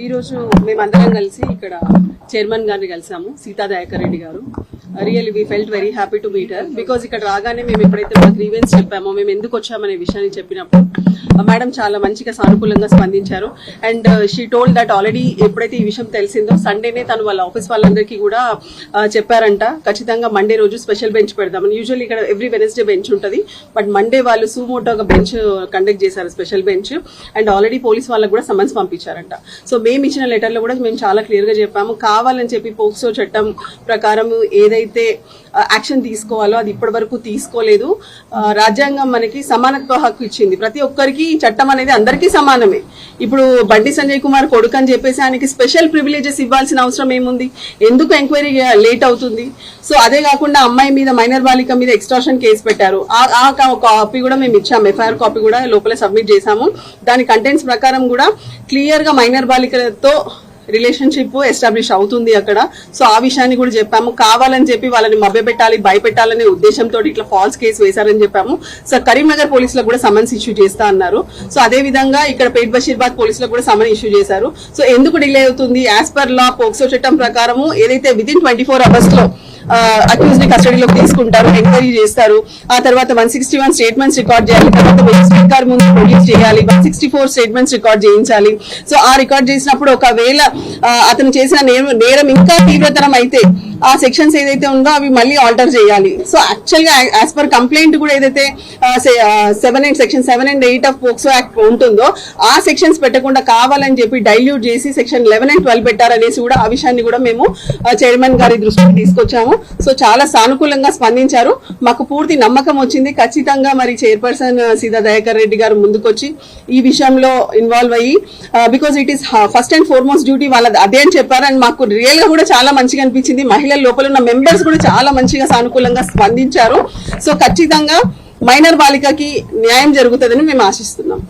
ఈ రోజు మేమందరం కలిసి ఇక్కడ చైర్మన్ గారిని కలిసాము, సీతా దయాకర్ రెడ్డి గారు. Really we felt very happy to meet her. Because ఇక్కడ రాగానే మేము ఎప్పుడైతే మా గ్రీవెన్స్ చెప్పామో, మేము ఎందుకు వచ్చామనే విషయాన్ని చెప్పినప్పుడు మేడం చాలా మంచిగా సానుకూలంగా స్పందించారు. And she told that already ఎప్పుడైతే ఈ విషయం తెలిసిందో సండేనే తను వాళ్ళ ఆఫీస్ వాళ్ళందరికీ కూడా చెప్పారంట, ఖచ్చితంగా మండే రోజు స్పెషల్ బెంచ్ పెడదామని. యూజువల్లీ ఇక్కడ ఎవ్రీ వెనస్డే బెంచ్ ఉంటుంది, బట్ మండే వాళ్ళు సుమోటోగా బెంచ్ కండక్ట్ చేశారు, special bench. And already police వాళ్ళకు కూడా సమన్స్ పంపించారంట. సో మేము ఇచ్చిన లెటర్లో కూడా మేము చాలా క్లియర్ గా చెప్పాము, కావాలని చెప్పి పోక్సో చట్టం ప్రకారం ఏదైతే యాక్షన్ తీసుకోవాలో అది ఇప్పటి వరకు తీసుకోలేదు. రాజ్యాంగం మనకి సమానత్వ హక్కు ఇచ్చింది, ప్రతి ఒక్కరికి చట్టం అనేది అందరికీ సమానమే. ఇప్పుడు బండి సంజయ్ కుమార్ కొడుకు అని చెప్పేసి ఆయనకి స్పెషల్ ప్రివిలేజెస్ ఇవ్వాల్సిన అవసరం ఏముంది? ఎందుకు ఎంక్వైరీ లేట్ అవుతుంది? సో అదే కాకుండా అమ్మాయి మీద, మైనర్ బాలిక మీద ఎక్స్ట్రాషన్ కేసు పెట్టారు. ఆ కాపీ కూడా మేము ఇచ్చాము, ఎఫ్ఐఆర్ కాపీ కూడా లోపల సబ్మిట్ చేశాము. దాని కంటెంట్స్ ప్రకారం కూడా క్లియర్ గా మైనర్ బాలికలతో రిలేషన్షిప్ ఎస్టాబ్లిష్ అవుతుంది అక్కడ. సో ఆ విషయాన్ని కూడా చెప్పాము. కావాలని చెప్పి వాళ్ళని మభ్యపెట్టాలి, భయపెట్టాలనే ఉద్దేశంతో ఇట్లా ఫాల్స్ కేసు వేశారని చెప్పాము. సో కరీంనగర్ పోలీసులకు కూడా సమన్స్ ఇష్యూ చేస్తా అన్నారు. సో అదే విధంగా ఇక్కడ పేట్ బషీర్బాద్ పోలీసులకు కూడా సమన్ ఇష్యూ చేశారు. సో ఎందుకు డిలే అవుతుంది? యాజ్ పర్ లా పోక్సో చట్టం ప్రకారము ఏదైతే విదిన్ 24 hours లో అక్యూజ్ ని కస్టడీలోకి తీసుకుంటారు, ఎంక్వైరీ చేస్తారు. ఆ తర్వాత 161 స్టేట్మెంట్స్ రికార్డ్ చేయాలి, తర్వాత మెజిస్ట్రేట్ గారి ముందు ప్రొడ్యూస్ చేయాలి, 164 స్టేట్మెంట్స్ రికార్డ్ చేయించాలి. సో ఆ రికార్డ్ చేసినప్పుడు ఒకవేళ అతను చేసిన నేరం ఇంకా తీవ్రతరం అయితే ఆ సెక్షన్స్ ఏదైతే ఉందో అవి మళ్ళీ ఆల్టర్ చేయాలి. సో యాక్చువల్ గా యాజ్ పర్ కంప్లైంట్ కూడా ఏదైతే section 7 and 8 of POCSO act ఉంటుందో ఆ సెక్షన్స్ పెట్టకుండా కావాలని చెప్పి డైల్యూట్ చేసి సెక్షన్ 11 and 12 పెట్టారనేసి కూడా ఆ విషయాన్ని కూడా మేము చైర్మన్ గారి దృష్టికి తీసుకొచ్చాము. సో చాలా సానుకూలంగా స్పందించారు, మాకు పూర్తి నమ్మకం వచ్చింది. ఖచ్చితంగా మరి చైర్పర్సన్ సీతా దయాకర్ రెడ్డి గారు ముందుకొచ్చి ఈ విషయంలో ఇన్వాల్వ్ అయ్యి, because it is first and foremost duty వాళ్ళది అదే అని చెప్పారు. అండ్ మాకు రియల్ గా కూడా చాలా మంచిగా అనిపించింది, మహిళల లోపల ఉన్న మెంబర్స్ కూడా చాలా మంచిగా సానుకూలంగా స్పందించారు. సో ఖచ్చితంగా మైనర్ బాలికకి న్యాయం జరుగుతుందని మేము ఆశిస్తున్నాం.